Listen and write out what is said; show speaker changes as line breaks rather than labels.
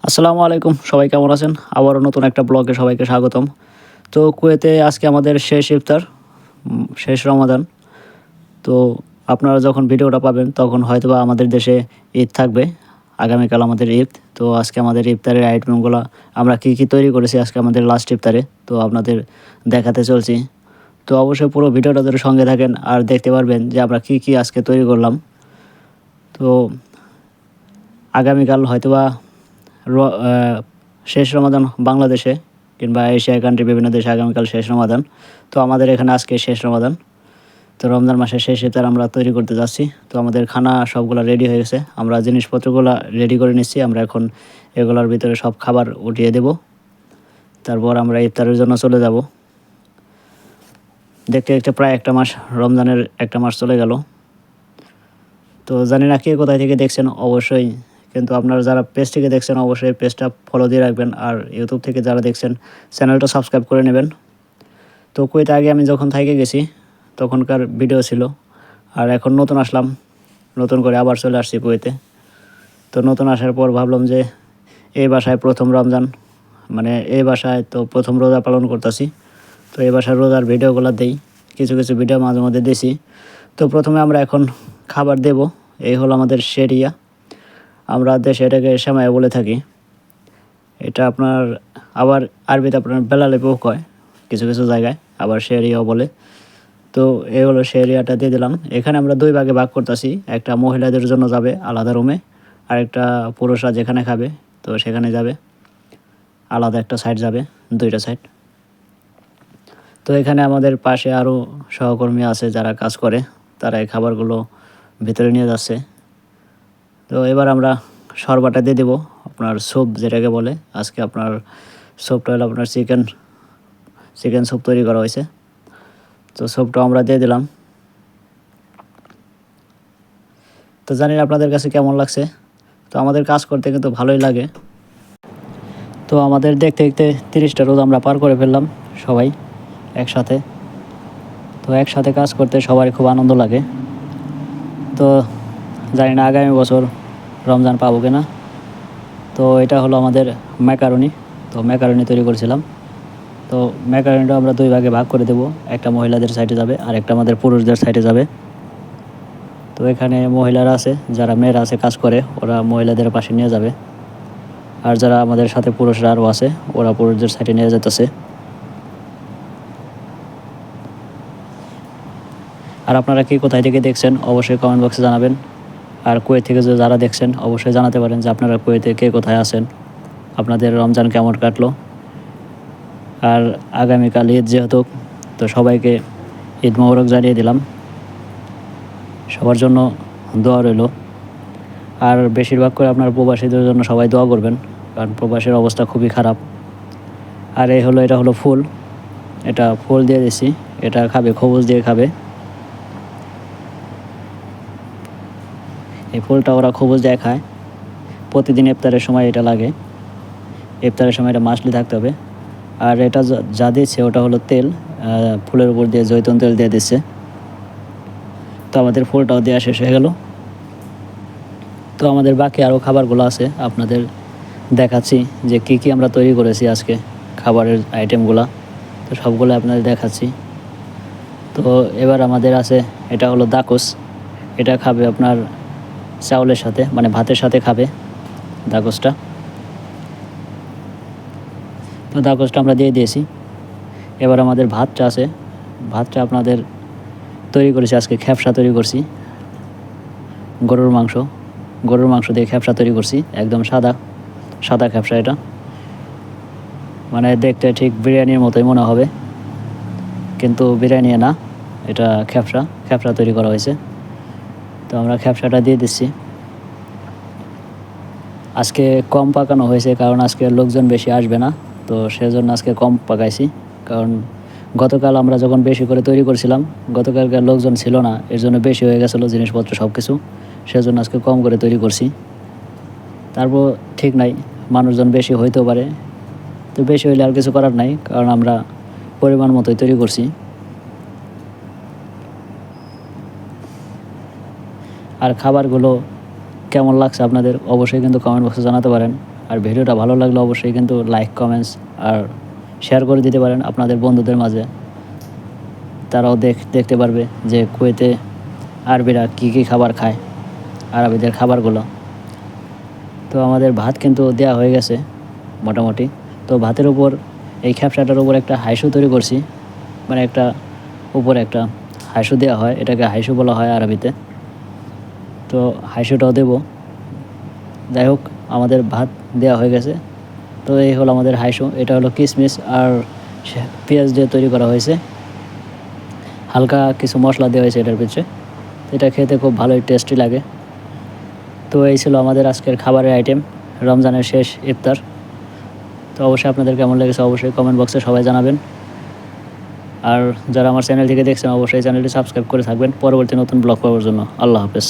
আসসালামু আলাইকুম। সবাই কেমন আছেন? আবারও নতুন একটা ব্লগে সবাইকে স্বাগতম। তো কুয়েতে আজকে আমাদের শেষ ইফতার, শেষ রমাদান। তো আপনারা যখন ভিডিওটা পাবেন তখন হয়তোবা আমাদের দেশে ঈদ থাকবে। আগামীকাল আমাদের ঈদ। তো আজকে আমাদের ইফতারের আইটেমগুলা আমরা কী তৈরি করেছি আজকে আমাদের লাস্ট ইফতারে, তো আপনাদের দেখাতে চলছি। তো অবশ্যই পুরো ভিডিওটা ধরে সঙ্গে থাকেন আর দেখতে পারবেন যে আমরা কী আজকে তৈরি করলাম। তো আগামীকাল হয়তোবা র শেষ রমাদান বাংলাদেশে কিংবা এশিয়ার কান্ট্রি বিভিন্ন দেশে আগামীকাল শেষ রমাদান। তো আমাদের এখানে আজকে শেষ রমাদান। তো রমজান মাসের শেষ ইফতার আমরা তৈরি করতে যাচ্ছি। তো আমাদের খানা সবগুলা রেডি হয়ে গেছে। আমরা জিনিসপত্রগুলা রেডি করে নিচ্ছি। আমরা এখন এগুলার ভিতরে সব খাবার উঠিয়ে দেব। তারপর আমরা ইফতারের জন্য চলে যাব। দেখতে দেখতে প্রায় একটা মাস, রমজানের একটা মাস চলে গেল। তো জানি না কে কোথায় থেকে দেখছেন অবশ্যই, কিন্তু আপনারা যারা পেজ থেকে দেখছেন অবশ্যই পেজটা ফলো দিয়ে রাখবেন, আর ইউটিউব থেকে যারা দেখছেন চ্যানেলটা সাবস্ক্রাইব করে নেবেন। তো কুয়েতে আগে আমি যখন থাইকে গেছি তখনকার ভিডিও ছিল, আর এখন নতুন আসলাম, নতুন করে আবার চলে আসছি কুয়েতে। তো নতুন আসার পর ভাবলাম যে এই বাসায় প্রথম রমজান, মানে এই বাসায় তো প্রথম রোজা পালন করতেছি। তো এই বাসার রোজার ভিডিওগুলো দেই, কিছু কিছু ভিডিও মাঝে মধ্যে দিছি। তো প্রথমে আমরা এখন খাবার দেব। এই হলো আমাদের শেরিয়া, আমরা দেশে এটাকে সেমাই বলে থাকি। এটা আপনার আবার আরবিতে আপনার বেলালেপেও কয় কিছু কিছু জায়গায়, আবার শেরিয়াও বলে। তো এই হলো শেরিয়াটা দিয়ে দিলাম। এখানে আমরা দুই ভাগে ভাগ করতেছি, একটা মহিলাদের জন্য যাবে আলাদা রুমে, আর একটা পুরুষরা যেখানে খাবে তো সেখানে যাবে, আলাদা একটা সাইড যাবে, দুইটা সাইড। তো এখানে আমাদের পাশে আরও সহকর্মী আছে যারা কাজ করে, তারা এই খাবারগুলো ভিতরে নিয়ে যাচ্ছে। তো এবার আমরা শরবাটা দিয়ে দেবো, আপনার স্যুপ যেটাকে বলে। আজকে আপনার স্যুপটা হলো আপনার চিকেন স্যুপ তৈরি করা হয়েছে। তো স্যুপটা আমরা দিয়ে দিলাম। তো জানি না আপনাদের কাছে কেমন লাগছে। তো আমাদের কাজ করতে কিন্তু ভালোই লাগে। তো আমাদের দেখতে দেখতে 30টা রোজ আমরা পার করে ফেললাম সবাই একসাথে। তো একসাথে কাজ করতে সবারই খুব আনন্দ লাগে। তো জানি না আগামী বছর রমজান পাবো কিনা। তো এটা হলো আমাদের ম্যাকারনি। তো ম্যাকারনি তৈরি করেছিলাম। তো ম্যাকারনিটা আমরা দুই ভাগে ভাগ করে দেবো, একটা মহিলাদের সাইডে যাবে আর একটা আমাদের পুরুষদের সাইডে যাবে। তো এখানে মহিলারা আছে, যারা মেয়েরা আছে কাজ করে, ওরা মহিলাদের পাশে নিয়ে যাবে, আর যারা আমাদের সাথে পুরুষরা আরও আছে ওরা পুরুষদের সাইডে নিয়ে যেতেছে। আর আপনারা কি কোথায় থেকে দেখছেন অবশ্যই কমেন্ট বক্সে জানাবেন। আর কুয়েত থেকে যারা দেখছেন অবশ্যই জানাতে পারেন যে আপনারা কুয়েতে কে কোথায় আছেন, আপনাদের রমজান কেমন কাটলো। আর আগামীকাল ঈদ যেহেতু, তো সবাইকে ঈদ মোবারক জানিয়ে দিলাম। সবার জন্য দোয়া রইল। আর বেশিরভাগ করে আপনার প্রবাসীদের জন্য সবাই দোয়া করবেন, কারণ প্রবাসীর অবস্থা খুবই খারাপ। আর এটা হলো ফুল, এটা ফুল দিয়ে দিছি, এটা খাবে, খবুজ দিয়ে খাবে। এই ফুলটা ওরা খবুজ দিয়ে খায়। প্রতিদিন ইফতারের সময় এটা লাগে, ইফতারের সময় এটা মাসলি থাকতে হবে। আর এটা যা দিচ্ছে ওটা হলো তেল, ফুলের উপর দিয়ে জৈতুন তেল দিয়ে দিচ্ছে। তো আমাদের ফুলটাও দেওয়া শেষ হয়ে গেল। তো আমাদের বাকি আরও খাবারগুলো আছে, আপনাদের দেখাচ্ছি যে কী আমরা তৈরি করেছি আজকে, খাবারের আইটেমগুলো। তো সবগুলো আপনাদের দেখাচ্ছি। তো এবার আমাদের আছে, এটা হলো দাকুস। এটা খাবে আপনার চাউলের সাথে, মানে ভাতের সাথে খাবে দাকুসটা। তো দাকুসটা আমরা দিয়ে দিয়েছি। এবার আমাদের ভাতটা আছে, ভাতটা আপনাদের তৈরি করেছি আজকে, খ্যাপসা তৈরি করছি, গরুর মাংস দিয়ে খ্যাপসা তৈরি করছি, একদম সাদা খ্যাপসা। এটা মানে দেখতে ঠিক বিরিয়ানির মতোই মনে হবে, কিন্তু বিরিয়ানি না, এটা খ্যাপসা তৈরি করা হয়েছে। তো আমরা খ্যাপসাটা দিয়ে দিচ্ছি। আজকে কম পাকানো হয়েছে কারণ আজকে লোকজন বেশি আসবে না, তো সেজন্য আজকে কম পাকাইছি। কারণ গতকাল আমরা যখন বেশি করে তৈরি করছিলাম, গতকালকার লোকজন ছিল না, এর জন্য বেশি হয়ে গেছিলো জিনিসপত্র সব কিছু, সেজন্য আজকে কম করে তৈরি করছি। তারপর ঠিক নাই, মানুষজন বেশি হইতেও পারে, তো বেশি হইলে আর কিছু করার নাই, কারণ আমরা পরিমাণ মতোই তৈরি করছি। আর খাবারগুলো কেমন লাগছে আপনাদের অবশ্যই কিন্তু কমেন্ট বক্সে জানাতে পারেন। আর ভিডিওটা ভালো লাগলে অবশ্যই কিন্তু লাইক, কমেন্টস আর শেয়ার করে দিতে পারেন আপনাদের বন্ধুদের মাঝে। তারাও দেখতে পারবে যে কুয়েতে আরবিরা কী কী খাবার খায়, আরবিদের খাবারগুলো। তো আমাদের ভাত কিন্তু দেওয়া হয়ে গেছে মোটামুটি। তো ভাতের উপর এই খ্যাপসাটার উপর একটা হাইশু তৈরি করছি, মানে একটা উপরে একটা হাইশু দেওয়া হয়, এটাকে হাইশু বলা হয় আরবিতে। তো হাইশুটাও দেবো। যাই হোক, আমাদের ভাত দেওয়া হয়ে গেছে। তো এই হলো আমাদের হাইশু। এটা হলো কিশমিশ আর পেঁয়াজ দিয়ে তৈরি করা হয়েছে, হালকা কিছু মশলা দেওয়া হয়েছে এটার পিছনে। এটা খেতে খুব ভালোই টেস্টি লাগে। তো এই ছিল আমাদের আজকের খাবারের আইটেম, রমজানের শেষ ইফতার। তো অবশ্যই আপনাদের কেমন লেগেছে অবশ্যই কমেন্ট বক্সে সবাই জানাবেন। আর যারা আমার চ্যানেল থেকে দেখছেন অবশ্যই চ্যানেলটি সাবস্ক্রাইব করে থাকবেন পরবর্তী নতুন ব্লগ পাওয়ার জন্য। আল্লাহ হাফেজ।